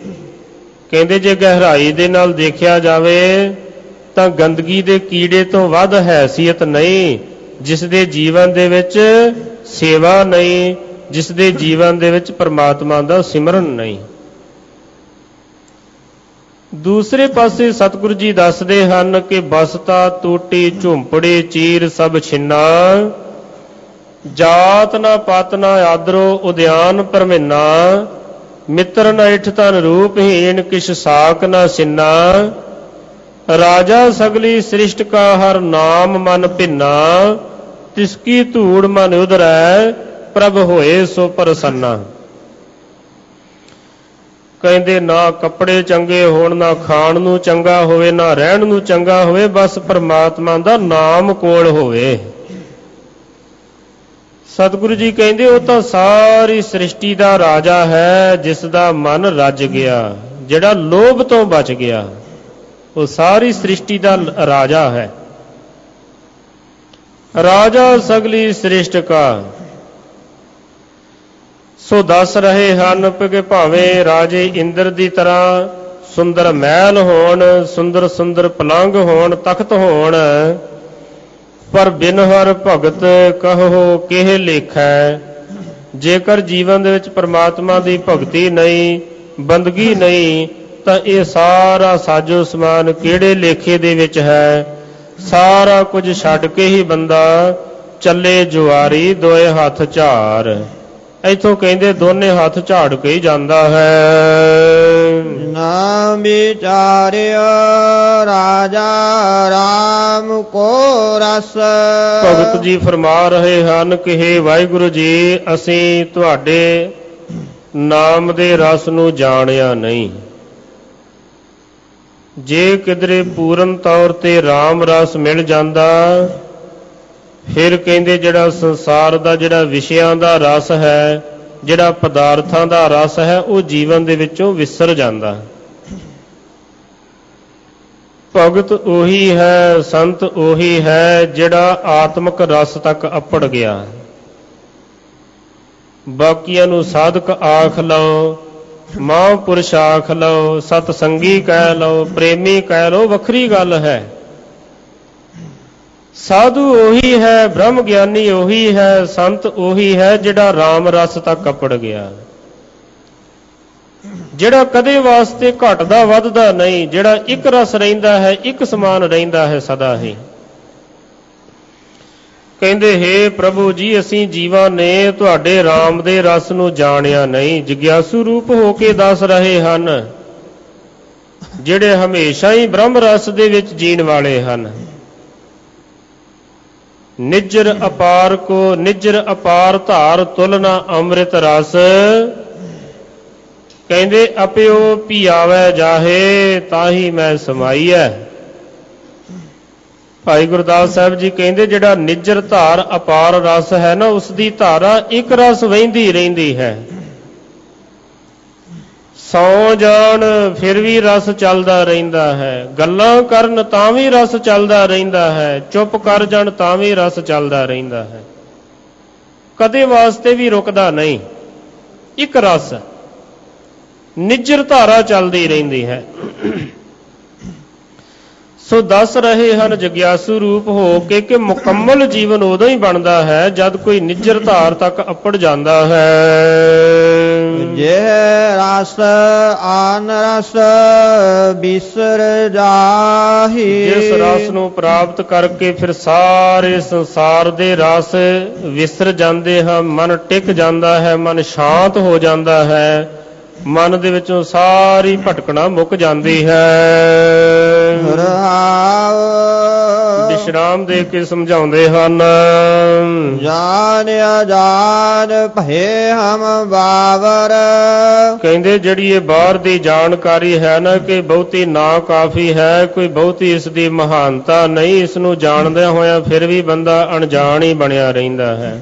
ਕਹਿੰਦੇ ਜੇ ਗਹਿਰਾਈ ਦੇ ਨਾਲ ਦੇਖਿਆ ਜਾਵੇ ਤਾਂ ਗੰਦਗੀ ਦੇ ਕੀੜੇ ਤੋਂ ਵੱਧ ਹੈਸੀਅਤ ਨਹੀਂ ਜਿਸ ਦੇ ਜੀਵਨ ਦੇ ਵਿੱਚ ਸੇਵਾ ਨਹੀਂ, ਜਿਸ ਦੇ ਜੀਵਨ ਦੇ ਵਿੱਚ ਪਰਮਾਤਮਾ ਦਾ ਸਿਮਰਨ ਨਹੀਂ। ਦੂਸਰੇ ਪਾਸੇ ਸਤਿਗੁਰੂ ਜੀ ਦੱਸਦੇ ਹਨ ਕਿ ਬਸਤਾ ਟੂਟੀ ਝੁੰਪੜੀ ਚੀਰ ਸਭ ਛਿੰਨਾ, ਜਾਤ ਨਾ ਪਤ ਨਾ ਆਦਰੋ ਉਦਿਆਨ ਪਰਮਿੰਨਾ, ਮਿੱਤਰ ਨ ਇਠ ਤਨ ਰੂਪਹੀਨ ਕਿਛ ਸਾਕ ਨਾ ਸਿੰਨਾ, ਰਾਜਾ ਸਗਲੀ ਸ੍ਰਿਸ਼ਟ ਕਾ ਹਰ ਨਾਮ ਮਨ ਭਿੰਨਾ, ਤਿਸਕੀ ਧੂੜ ਮਨ ਉਧਰੈ ਪ੍ਰਭ ਹੋਏ ਸੋ ਪ੍ਰਸੰਨਾ। ਕਹਿੰਦੇ ਨਾ ਕੱਪੜੇ ਚੰਗੇ ਹੋਣ, ਨਾ ਖਾਣ ਨੂੰ ਚੰਗਾ ਹੋਵੇ, ਨਾ ਰਹਿਣ ਨੂੰ ਚੰਗਾ ਹੋਵੇ, ਬਸ ਪਰਮਾਤਮਾ ਦਾ ਨਾਮ ਕੋਲ ਹੋਵੇ। ਸਤਿਗੁਰੂ ਜੀ ਕਹਿੰਦੇ ਉਹ ਤਾਂ ਸਾਰੀ ਸ੍ਰਿਸ਼ਟੀ ਦਾ ਰਾਜਾ ਹੈ ਜਿਸ ਦਾ ਮਨ ਰੱਜ ਗਿਆ, ਜਿਹੜਾ ਲੋਭ ਤੋਂ ਬਚ ਗਿਆ, ਉਹ ਸਾਰੀ ਸ੍ਰਿਸ਼ਟੀ ਦਾ ਰਾਜਾ ਹੈ। ਰਾਜਾ ਸਗਲੀ ਸ੍ਰਿਸ਼ਟ ਕਾ। ਸੋ ਦੱਸ ਰਹੇ ਹਨ ਕਿ ਭਾਵੇਂ ਰਾਜੇ ਇੰਦਰ ਦੀ ਤਰ੍ਹਾਂ ਸੁੰਦਰ ਮਹਿਲ ਹੋਣ, ਸੁੰਦਰ ਸੁੰਦਰ ਪਲੰਗ ਹੋਣ, ਤਖਤ ਹੋਣ, ਪਰ ਬਿਨ ਹਰ ਭਗਤ ਕਹੋ ਕਿਹ ਲੇਖੈ। ਜੇਕਰ ਜੀਵਨ ਦੇ ਵਿੱਚ ਪਰਮਾਤਮਾ ਦੀ ਭਗਤੀ ਨਹੀਂ, ਬੰਦਗੀ ਨਹੀਂ, ਤਾਂ ਇਹ ਸਾਰਾ ਸਾਜੋ ਸਮਾਨ ਕਿਹੜੇ ਲੇਖੇ ਦੇ ਵਿੱਚ ਹੈ। ਸਾਰਾ ਕੁਝ ਛੱਡ ਕੇ ਹੀ ਬੰਦਾ ਚੱਲੇ ਜੁਆਰੀ ਦੋਏ ਹੱਥ ਝਾਰ। ਇੱਥੋਂ ਕਹਿੰਦੇ ਦੋਨੇ ਹੱਥ ਝਾੜ ਕੇ ਹੀ ਜਾਂਦਾ ਹੈ। ਨਾ ਵਿਚਾਰਿਆ ਰਾਜਾ ਰਾਮ ਕੋ ਰਸ। ਭਗਤ ਜੀ ਫਰਮਾ ਰਹੇ ਹਨ ਕਿ ਹੇ ਵਾਹਿਗੁਰੂ ਜੀ, ਅਸੀਂ ਤੁਹਾਡੇ ਨਾਮ ਦੇ ਰਸ ਨੂੰ ਜਾਣਿਆ ਨਹੀਂ। ਜੇ ਕਿਧਰੇ ਪੂਰਨ ਤੌਰ ਤੇ ਰਾਮ ਰਸ ਮਿਲ ਜਾਂਦਾ, ਫਿਰ ਕਹਿੰਦੇ ਜਿਹੜਾ ਸੰਸਾਰ ਦਾ ਜਿਹੜਾ ਵਿਸ਼ਿਆਂ ਦਾ ਰਸ ਹੈ, ਜਿਹੜਾ ਪਦਾਰਥਾਂ ਦਾ ਰਸ ਹੈ, ਉਹ ਜੀਵਨ ਦੇ ਵਿੱਚੋਂ ਵਿਸਰ ਜਾਂਦਾ। ਭਗਤ ਉਹੀ ਹੈ, ਸੰਤ ਉਹੀ ਹੈ ਜਿਹੜਾ ਆਤਮਿਕ ਰਸ ਤੱਕ ਅੱਪੜ ਗਿਆ। ਬਾਕੀਆਂ ਨੂੰ ਸਾਧਕ ਆਖ ਲਓ, ਮਹਾਂਪੁਰਸ਼ ਆਖ ਲਓ, ਸਤਸੰਗੀ ਕਹਿ ਲਓ, ਪ੍ਰੇਮੀ ਕਹਿ ਲਓ, ਵੱਖਰੀ ਗੱਲ ਹੈ। ਸਾਧੂ ਉਹੀ ਹੈ, ਬ੍ਰਹਮ ਗਿਆਨੀ ਉਹੀ ਹੈ, ਸੰਤ ਉਹੀ ਹੈ ਜਿਹੜਾ ਰਾਮ ਰਸ ਤੱਕ ਅੱਪੜ ਗਿਆ, ਜਿਹੜਾ ਕਦੇ ਵਾਸਤੇ ਘਟਦਾ ਵੱਧਦਾ ਨਹੀਂ, ਜਿਹੜਾ ਇੱਕ ਰਸ ਰਹਿੰਦਾ ਹੈ, ਇੱਕ ਸਮਾਨ ਰਹਿੰਦਾ ਹੈ ਸਦਾ ਹੀ। ਕਹਿੰਦੇ ਹੇ ਪ੍ਰਭੂ ਜੀ, ਅਸੀਂ ਜੀਵਾਂ ਨੇ ਤੁਹਾਡੇ ਰਾਮ ਦੇ ਰਸ ਨੂੰ ਜਾਣਿਆ ਨਹੀਂ। ਜਿਗਿਆਸੂ ਰੂਪ ਹੋ ਕੇ ਦੱਸ ਰਹੇ ਹਨ, ਜਿਹੜੇ ਹਮੇਸ਼ਾ ਹੀ ਬ੍ਰਹਮ ਰਸ ਦੇ ਵਿੱਚ ਜੀਣ ਵਾਲੇ ਹਨ। ਨਿਜਰ ਅਪਾਰ ਕੋ ਨਿਜਰ ਅਪਾਰ ਧਾਰ ਤੁਲਨਾ ਅੰਮ੍ਰਿਤ ਰਸ। ਕਹਿੰਦੇ ਅਪਿਓ ਪੀਆਵੈ ਜਾਹੇ ਤਾਹੀ ਮੈਂ ਸਮਾਈਐ। ਭਾਈ ਗੁਰਦਾਸ ਸਾਹਿਬ ਜੀ ਕਹਿੰਦੇ ਜਿਹੜਾ ਨਿਜਰ ਧਾਰ ਅਪਾਰ ਰਸ ਹੈ ਨਾ, ਉਸ ਦੀ ਧਾਰਾ ਇੱਕ ਰਸ ਵਹਿੰਦੀ ਰਹਿੰਦੀ ਹੈ। ਸੌ ਜਾਣ ਫਿਰ ਵੀ ਰਸ ਚੱਲਦਾ ਰਹਿੰਦਾ ਹੈ, ਗੱਲਾਂ ਕਰਨ ਤਾਂ ਵੀ ਰਸ ਚੱਲਦਾ ਰਹਿੰਦਾ ਹੈ, ਚੁੱਪ ਕਰ ਜਾਣ ਤਾਂ ਵੀ ਰਸ ਚੱਲਦਾ ਰਹਿੰਦਾ ਹੈ, ਕਦੇ ਵਾਸਤੇ ਵੀ ਰੁਕਦਾ ਨਹੀਂ। ਇੱਕ ਰਸ ਨਿਜਰ ਧਾਰਾ ਚੱਲਦੀ ਰਹਿੰਦੀ ਹੈ। ਸੋ ਦੱਸ ਰਹੇ ਹਨ ਜਗਿਆਸੂ ਰੂਪ ਹੋ ਕੇ ਕਿ ਮੁਕੰਮਲ ਜੀਵਨ ਉਦੋਂ ਹੀ ਬਣਦਾ ਹੈ ਜਦ ਕੋਈ ਨਿਜਰ ਧਾਰ ਤੱਕ ਅੱਪੜ ਜਾਂਦਾ ਹੈ। ਜੇ ਰਸ ਆਨ ਰਸ ਬਿਸਰ ਜਾਹੀ। ਜਿਸ ਰਸ ਨੂੰ ਪ੍ਰਾਪਤ ਕਰਕੇ ਫਿਰ ਸਾਰੇ ਸੰਸਾਰ ਦੇ ਰਸ ਵਿਸਰ ਜਾਂਦੇ ਹਨ, ਮਨ ਟਿਕ ਜਾਂਦਾ ਹੈ, ਮਨ ਸ਼ਾਂਤ ਹੋ ਜਾਂਦਾ ਹੈ, ਮਨ ਦੇ ਵਿੱਚੋਂ ਸਾਰੀ ਭਟਕਣਾ ਮੁੱਕ ਜਾਂਦੀ ਹੈ। ਵਿਸ਼ਰਾਮ ਦੇ ਕੇ ਸਮਝਾਉਂਦੇ ਹਨ, ਜਾਣਿਆ ਜਾਣ ਭਏ ਹਮ ਬਾਵਰ। ਕਹਿੰਦੇ ਜਿਹੜੀ ਇਹ ਬਾਹਰ ਦੀ ਜਾਣਕਾਰੀ ਹੈ ਨਾ ਕਿ ਬਹੁਤੀ ਨਾ ਕਾਫੀ ਹੈ, ਕੋਈ ਬਹੁਤੀ ਇਸ ਦੀ ਮਹਾਨਤਾ ਨਹੀਂ। ਇਸ ਨੂੰ ਜਾਣਦਿਆਂ ਹੋਇਆਂ ਫਿਰ ਵੀ ਬੰਦਾ ਅਣਜਾਣ ਹੀ ਬਣਿਆ ਰਹਿੰਦਾ ਹੈ।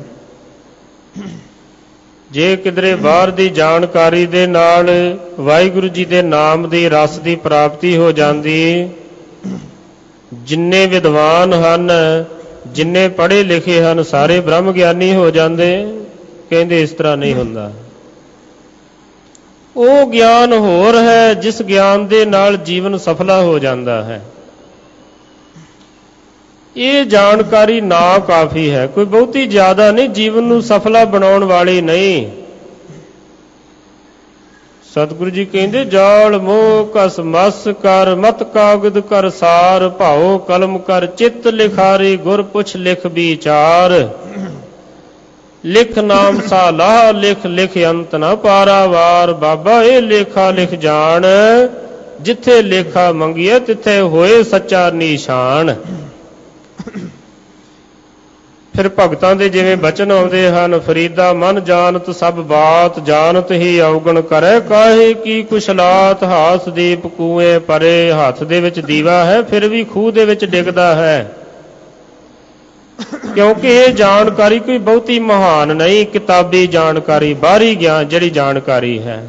ਜੇ ਕਿਧਰੇ ਬਾਹਰ ਦੀ ਜਾਣਕਾਰੀ ਦੇ ਨਾਲ ਵਾਹਿਗੁਰੂ ਜੀ ਦੇ ਨਾਮ ਦੀ ਰਸ ਦੀ ਪ੍ਰਾਪਤੀ ਹੋ ਜਾਂਦੀ, ਜਿੰਨੇ ਵਿਦਵਾਨ ਹਨ, ਜਿੰਨੇ ਪੜ੍ਹੇ ਲਿਖੇ ਹਨ, ਸਾਰੇ ਬ੍ਰਹਮ ਗਿਆਨੀ ਹੋ ਜਾਂਦੇ। ਕਹਿੰਦੇ ਇਸ ਤਰ੍ਹਾਂ ਨਹੀਂ ਹੁੰਦਾ। ਉਹ ਗਿਆਨ ਹੋਰ ਹੈ ਜਿਸ ਗਿਆਨ ਦੇ ਨਾਲ ਜੀਵਨ ਸਫਲਾ ਹੋ ਜਾਂਦਾ ਹੈ। ਇਹ ਜਾਣਕਾਰੀ ਨਾ ਕਾਫੀ ਹੈ, ਕੋਈ ਬਹੁਤੀ ਜ਼ਿਆਦਾ ਨਹੀਂ, ਜੀਵਨ ਨੂੰ ਸਫਲਾ ਬਣਾਉਣ ਵਾਲੀ ਨਹੀਂ। ਸਤਿਗੁਰੂ ਜੀ ਕਹਿੰਦੇ ਜਾਲ ਮੋਹ ਕਸ ਮਸ ਕਰ, ਮਤ ਕਾਗਦ ਕਰ ਸਾਰ, ਭਾਉ ਕਲਮ ਕਰ ਚਿੱਤ ਲਿਖਾਰੀ, ਗੁਰ ਪੁੱਛ ਲਿਖ ਵਿਚਾਰ। ਲਿਖ ਨਾਮ ਸਾ ਲਾਹ ਲਿਖ, ਲਿਖ ਅੰਤ ਨਾ ਪਾਰਾਵਾਰ। ਬਾਬਾ ਇਹ ਲੇਖਾ ਲਿਖ ਜਾਣ, ਜਿੱਥੇ ਲੇਖਾ ਮੰਗੀਏ ਤਿੱਥੇ ਹੋਏ ਸੱਚਾ ਨਿਸ਼ਾਨ। ਫਿਰ ਭਗਤਾਂ ਦੇ ਜਿਵੇਂ ਬਚਨ ਆਉਂਦੇ ਹਨ, ਫਰੀਦਾ ਮਨ ਜਾਣਤ ਸਭ ਬਾਤ, ਜਾਣਤ ਹੀ ਔਗਣ ਕਰੇ ਕਾਹੇ ਕੀ ਕੁਸ਼ਲਾਤ। ਹਾਸ ਦੀਪ ਕੂਏ ਪਰੇ, ਹੱਥ ਦੇ ਵਿੱਚ ਦੀਵਾ ਹੈ ਫਿਰ ਵੀ ਖੂਹ ਦੇ ਵਿੱਚ ਡਿੱਗਦਾ ਹੈ, ਕਿਉਂਕਿ ਇਹ ਜਾਣਕਾਰੀ ਕੋਈ ਬਹੁਤੀ ਮਹਾਨ ਨਹੀਂ। ਕਿਤਾਬੀ ਜਾਣਕਾਰੀ, ਬਾਹਰੀ ਗਿਆਨ ਜਿਹੜੀ ਜਾਣਕਾਰੀ ਹੈ।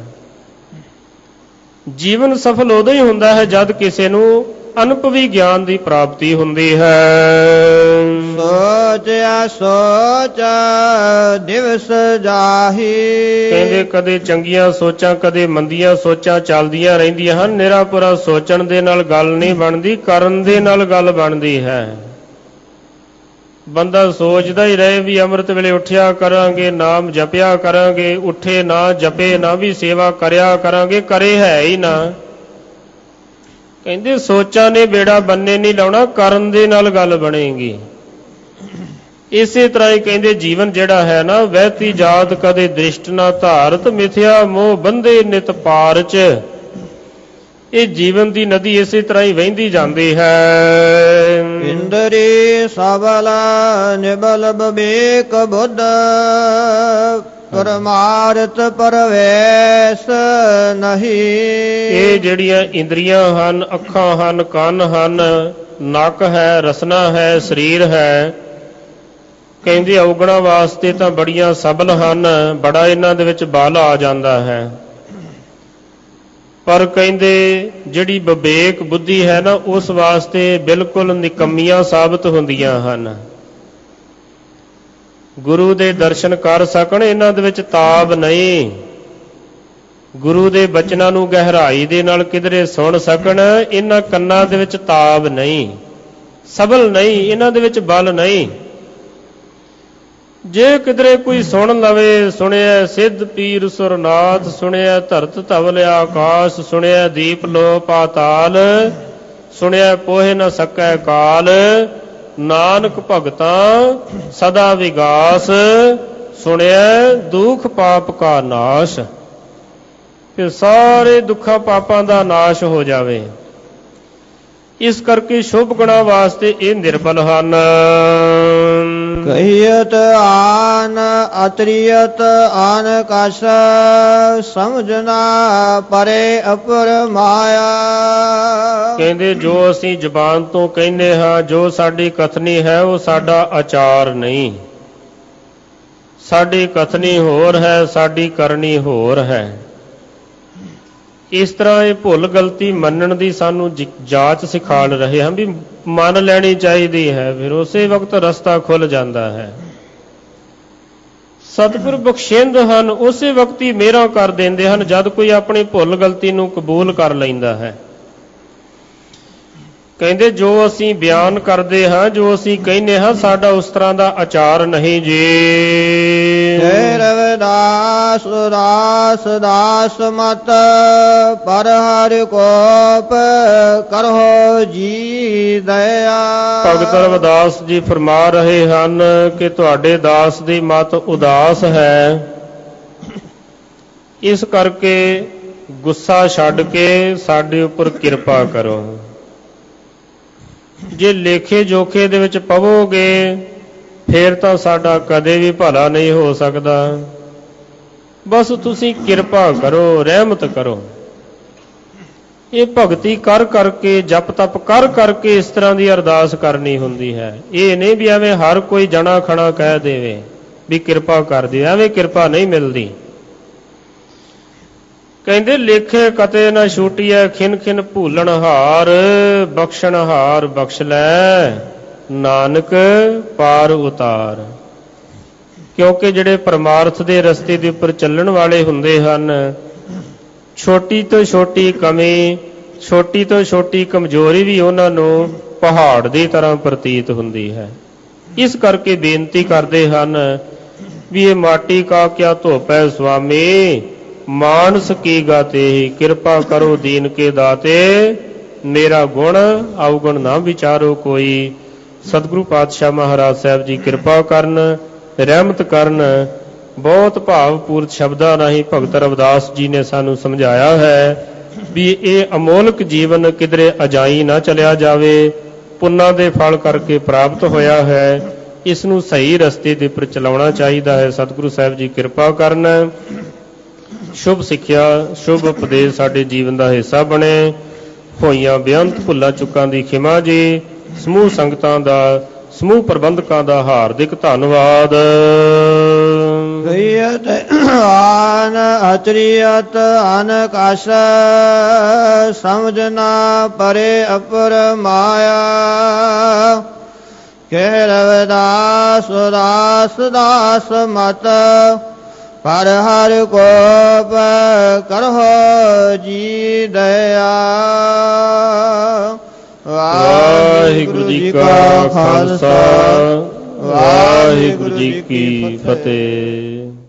ਜੀਵਨ ਸਫਲ ਉਦੋਂ ਹੀ ਹੁੰਦਾ ਹੈ ਜਦ ਕਿਸੇ ਨੂੰ ਅਨੁਭਵੀ ਗਿਆਨ ਦੀ ਪ੍ਰਾਪਤੀ ਹੁੰਦੀ ਹੈ। ਸੋਚਿਆ ਸੋਚ ਦਿਵਸ ਜਾਹੀ। ਕਹਿੰਦੇ ਕਦੇ ਚੰਗੀਆਂ ਸੋਚਾਂ, ਕਦੇ ਮੰਦੀਆਂ ਸੋਚਾਂ ਚੱਲਦੀਆਂ ਰਹਿੰਦੀਆਂ ਹਨ। ਨਿਰਾਪੁਰਾ ਸੋਚਣ ਦੇ ਨਾਲ ਗੱਲ ਨਹੀਂ ਬਣਦੀ, ਕਰਨ ਦੇ ਨਾਲ ਗੱਲ ਬਣਦੀ ਹੈ। ਬੰਦਾ ਸੋਚਦਾ ਹੀ ਰਹੇ ਵੀ ਅੰਮ੍ਰਿਤ ਵੇਲੇ ਉੱਠਿਆ ਕਰਾਂਗੇ, ਨਾਮ ਜਪਿਆ ਕਰਾਂਗੇ, ਉੱਠੇ ਨਾ ਜਪੇ ਨਾ ਵੀ ਸੇਵਾ ਕਰਿਆ ਕਰਾਂਗੇ, ਕਰੇ ਹੈ ਹੀ ਨਾ। ਕਹਿੰਦੇ ਸੋਚਾਂ ਨੇ ਬੇੜਾ ਬੰਨੇ ਨਹੀਂ ਲਾਉਣਾ, ਕਰਨ ਦੇ ਨਾਲ ਗੱਲ ਬਣੇਗੀ। ਇਸੇ ਤਰ੍ਹਾਂ ਹੀ ਕਹਿੰਦੇ ਜੀਵਨ ਜਿਹੜਾ ਹੈ ਨਾ, ਵਹਿਤੀ ਜਾਤ ਕਦੇ ਦ੍ਰਿਸ਼ਟ ਨਾ ਧਾਰਤ, ਮਿਥਿਆ ਮੋਹ ਬੰਧੇ ਨਿਤ ਪਾਰ ਚ। ਇਹ ਜੀਵਨ ਦੀ ਨਦੀ ਇਸੇ ਤਰ੍ਹਾਂ ਹੀ ਵਹਿੰਦੀ ਜਾਂਦੀ ਹੈ। ਇੰਦਰੀ ਸਬਲ ਨਿਬਲ ਵਿਵੇਕ ਬੁੱਧ, ਪਰਮਾਰਥ ਪਰਵੇਸ਼ ਨਹੀਂ। ਇਹ ਜਿਹੜੀਆਂ ਇੰਦਰੀਆਂ ਹਨ, ਅੱਖਾਂ ਹਨ, ਕੰਨ ਹਨ, ਨੱਕ ਹੈ, ਰਸਨਾ ਹੈ, ਸਰੀਰ ਹੈ, ਕਹਿੰਦੇ ਔਗਣਾ ਵਾਸਤੇ ਤਾਂ ਬੜੀਆਂ ਸਬਲ ਹਨ, ਬੜਾ ਇਹਨਾਂ ਦੇ ਵਿੱਚ ਬਲ ਆ ਜਾਂਦਾ ਹੈ। ਪਰ ਕਹਿੰਦੇ ਜਿਹੜੀ ਵਿਵੇਕ ਬੁੱਧੀ ਹੈ ਨਾ, ਉਸ ਵਾਸਤੇ ਬਿਲਕੁਲ ਨਿਕੰਮੀਆਂ ਸਾਬਤ ਹੁੰਦੀਆਂ ਹਨ। ਗੁਰੂ ਦੇ ਦਰਸ਼ਨ ਕਰ ਸਕਣ, ਇਹਨਾਂ ਦੇ ਵਿੱਚ ਤਾਬ ਨਹੀਂ। ਗੁਰੂ ਦੇ ਬਚਨਾਂ ਨੂੰ ਗਹਿਰਾਈ ਦੇ ਨਾਲ ਕਿਧਰੇ ਸੁਣ ਸਕਣ, ਇਹਨਾਂ ਕੰਨਾਂ ਦੇ ਵਿੱਚ ਤਾਬ ਨਹੀਂ, ਸਬਲ ਨਹੀਂ, ਇਹਨਾਂ ਦੇ ਵਿੱਚ ਬਲ ਨਹੀਂ। ਜੇ ਕਿਧਰੇ ਕੋਈ ਸੁਣ ਲਵੇ, ਸੁਣਿਆ ਸਿੱਧ ਪੀਰ ਸੁਰਨਾਥ, ਸੁਣਿਆ ਧਰਤ ਧਵਲ ਆਕਾਸ਼, ਸੁਣਿਆ ਦੀਪ ਲੋ ਪਾਤਾਲ, ਸੁਣਿਆ ਪੋਹਿ ਨ ਸਕੈ ਕਾਲ, ਨਾਨਕ ਭਗਤਾਂ ਸਦਾ ਵਿਗਾਸ, ਸੁਣਿਆ ਦੁਖ ਪਾਪ ਕਾ ਨਾਸ਼। ਫਿਰ ਸਾਰੇ ਦੁੱਖਾਂ ਪਾਪਾਂ ਦਾ ਨਾਸ਼ ਹੋ ਜਾਵੇ। ਇਸ ਕਰਕੇ ਸ਼ੁਭ ਗੁਣਾਂ ਵਾਸਤੇ ਇਹ ਨਿਰਬਲ ਹਨ। ਕਹੀਅਤ ਆਨ ਅਤਰੀਅਤ ਆਨ ਕਸ, ਸਮਝਣਾ ਪਰੇ ਅਪਰ ਮਾਇਆ। ਕਹਿੰਦੇ ਜੋ ਅਸੀਂ ਜ਼ੁਬਾਨ ਤੋਂ ਕਹਿੰਦੇ ਹਾਂ, ਜੋ ਸਾਡੀ ਕਥਨੀ ਹੈ, ਉਹ ਸਾਡਾ ਆਚਾਰ ਨਹੀਂ। ਸਾਡੀ ਕਥਨੀ ਹੋਰ ਹੈ, ਸਾਡੀ ਕਰਨੀ ਹੋਰ ਹੈ। ਇਸ ਤਰ੍ਹਾਂ ਇਹ ਭੁੱਲ ਗਲਤੀ ਮੰਨਣ ਦੀ ਸਾਨੂੰ ਜਾਂਚ ਸਿਖਾਲ ਰਹੇ ਹਨ ਵੀ ਮੰਨ ਲੈਣੀ ਚਾਹੀਦੀ ਹੈ, ਫਿਰ ਉਸੇ ਵਕਤ ਰਸਤਾ ਖੁੱਲ ਜਾਂਦਾ ਹੈ। ਸਤਿਗੁਰ ਬਖਸ਼ਿੰਦ ਹਨ, ਉਸੇ ਵਕਤ ਹੀ ਮਿਹਰਾਂ ਕਰ ਦਿੰਦੇ ਹਨ ਜਦ ਕੋਈ ਆਪਣੀ ਭੁੱਲ ਗਲਤੀ ਨੂੰ ਕਬੂਲ ਕਰ ਲੈਂਦਾ ਹੈ। ਕਹਿੰਦੇ ਜੋ ਅਸੀਂ ਬਿਆਨ ਕਰਦੇ ਹਾਂ, ਜੋ ਅਸੀਂ ਕਹਿੰਦੇ ਹਾਂ, ਸਾਡਾ ਉਸ ਤਰ੍ਹਾਂ ਦਾ ਆਚਾਰ ਨਹੀਂ ਜੀ। ਰਵਿਦਾਸ ਦਾਸ ਦਾਸ ਮਤ, ਪਰ ਹਰਿ ਕੋਪ ਕਰੋ ਜੀ ਦਇਆ। ਭਗਤ ਰਵਿਦਾਸ ਜੀ ਫਰਮਾ ਰਹੇ ਹਨ ਕਿ ਤੁਹਾਡੇ ਦਾਸ ਦੀ ਮਤ ਉਦਾਸ ਹੈ, ਇਸ ਕਰਕੇ ਗੁੱਸਾ ਛੱਡ ਕੇ ਸਾਡੇ ਉੱਪਰ ਕਿਰਪਾ ਕਰੋ। ਜੇ ਲੇਖੇ ਜੋਖੇ ਦੇ ਵਿੱਚ ਪਵੋਗੇ, ਫੇਰ ਤਾਂ ਸਾਡਾ ਕਦੇ ਵੀ ਭਲਾ ਨਹੀਂ ਹੋ ਸਕਦਾ। ਬਸ ਤੁਸੀਂ ਕਿਰਪਾ ਕਰੋ, ਰਹਿਮਤ ਕਰੋ। ਇਹ ਭਗਤੀ ਕਰ ਕਰਕੇ, ਜਪ ਤਪ ਕਰ ਕਰਕੇ ਇਸ ਤਰ੍ਹਾਂ ਦੀ ਅਰਦਾਸ ਕਰਨੀ ਹੁੰਦੀ ਹੈ। ਇਹ ਨਹੀਂ ਵੀ ਐਵੇਂ ਹਰ ਕੋਈ ਜਣਾ ਖਣਾ ਕਹਿ ਦੇਵੇ ਵੀ ਕਿਰਪਾ ਕਰ ਦਿਓ, ਐਵੇਂ ਕਿਰਪਾ ਨਹੀਂ ਮਿਲਦੀ। ਕਹਿੰਦੇ ਲੇਖੇ ਕਤੇ ਨਾ ਛੂਟੀਐ, ਖਿਨ ਖਿਨ ਭੂਲਣ ਹਾਰ, ਬਖਸ਼ਣ ਹਾਰ ਬਖਸ਼ ਲੈ, ਨਾਨਕ ਪਾਰ ਉਤਾਰ। ਕਿਉਂਕਿ ਜਿਹੜੇ ਪਰਮਾਰਥ ਦੇ ਰਸਤੇ ਦੇ ਉੱਪਰ ਚੱਲਣ ਵਾਲੇ ਹੁੰਦੇ ਹਨ, ਛੋਟੀ ਤੋਂ ਛੋਟੀ ਕਮੀ, ਛੋਟੀ ਤੋਂ ਛੋਟੀ ਕਮਜ਼ੋਰੀ ਵੀ ਉਹਨਾਂ ਨੂੰ ਪਹਾੜ ਦੀ ਤਰ੍ਹਾਂ ਪ੍ਰਤੀਤ ਹੁੰਦੀ ਹੈ। ਇਸ ਕਰਕੇ ਬੇਨਤੀ ਕਰਦੇ ਹਨ ਵੀ ਇਹ ਮਾਟੀ ਕਾ ਕਿਆ ਧੋਪੈ ਸੁਆਮੀ, ਮਾਨਸ ਕੀ ਗਾਤੇ ਹੀ, ਕਿਰਪਾ ਕਰੋ ਦੀਨ ਕੇ ਦਾਤੇ, ਮੇਰਾ ਗੁਣ ਅਵਗੁਣ ਨਾ ਵਿਚਾਰੋ ਕੋਈ। ਸਤਿਗੁਰੂ ਪਾਤਸ਼ਾਹ ਮਹਾਰਾਜ ਸਾਹਿਬ ਜੀ ਕਿਰਪਾ ਕਰਨ, ਰਹਿਮਤ ਕਰਨ। ਬਹੁਤ ਭਾਵਪੂਰਤ ਸ਼ਬਦਾਂ ਰਾਹੀਂ ਭਗਤ ਰਵਿਦਾਸ ਜੀ ਨੇ ਸਾਨੂੰ ਸਮਝਾਇਆ ਹੈ ਵੀ ਇਹ ਅਮੋਲਕ ਜੀਵਨ ਕਿਧਰੇ ਅਜਾਈ ਨਾ ਚਲਿਆ ਜਾਵੇ, ਪੁੰਨਾਂ ਦੇ ਫਲ ਕਰਕੇ ਪ੍ਰਾਪਤ ਹੋਇਆ ਹੈ। ਇਸ ਨੂੰ ਸਹੀ ਰਸਤੇ ਦੇ ਉੱਪਰ ਚਲਾਉਣਾ ਚਾਹੀਦਾ ਹੈ। ਸਤਿਗੁਰੂ ਸਾਹਿਬ ਜੀ ਕਿਰਪਾ ਕਰਨ। ਸ਼ੁਭ ਸਿੱਖਿਆ, ਸ਼ੁਭ ਉਪਦੇਸ਼ ਸਾਡੇ ਜੀਵਨ ਦਾ ਹਿੱਸਾ ਬਣੇ। ਹੋਈਆਂ ਬੇਅੰਤ ਭੁੱਲਾਂ ਚੁੱਕਾਂ ਦੀ ਖਿਮਾ ਜੀ। ਸਮੂਹ ਸੰਗਤਾਂ ਦਾ, ਸਮੂਹ ਪ੍ਰਬੰਧਕਾਂ ਦਾ ਹਾਰਦਿਕ ਧੰਨਵਾਦ। ਆਨ ਅਚਰੀਅਤ ਅਨਕਸ਼, ਸਮਝਣਾ ਪਰੇ ਅਪਰ ਮਾਇਆ। ਕਹਿ ਰਵਿਦਾਸ ਦਾਸ ਦਾਸ ਮਤ, ਪਰ ਹਰ ਕੋਪ ਕਰੋ ਜੀ ਦਇਆ। ਵਾਹਿਗੁਰੂ ਜੀ ਕਾ ਖਾਲਸਾ, ਵਾਹਿਗੁਰੂ ਜੀ ਕੀ ਫਤਿਹ।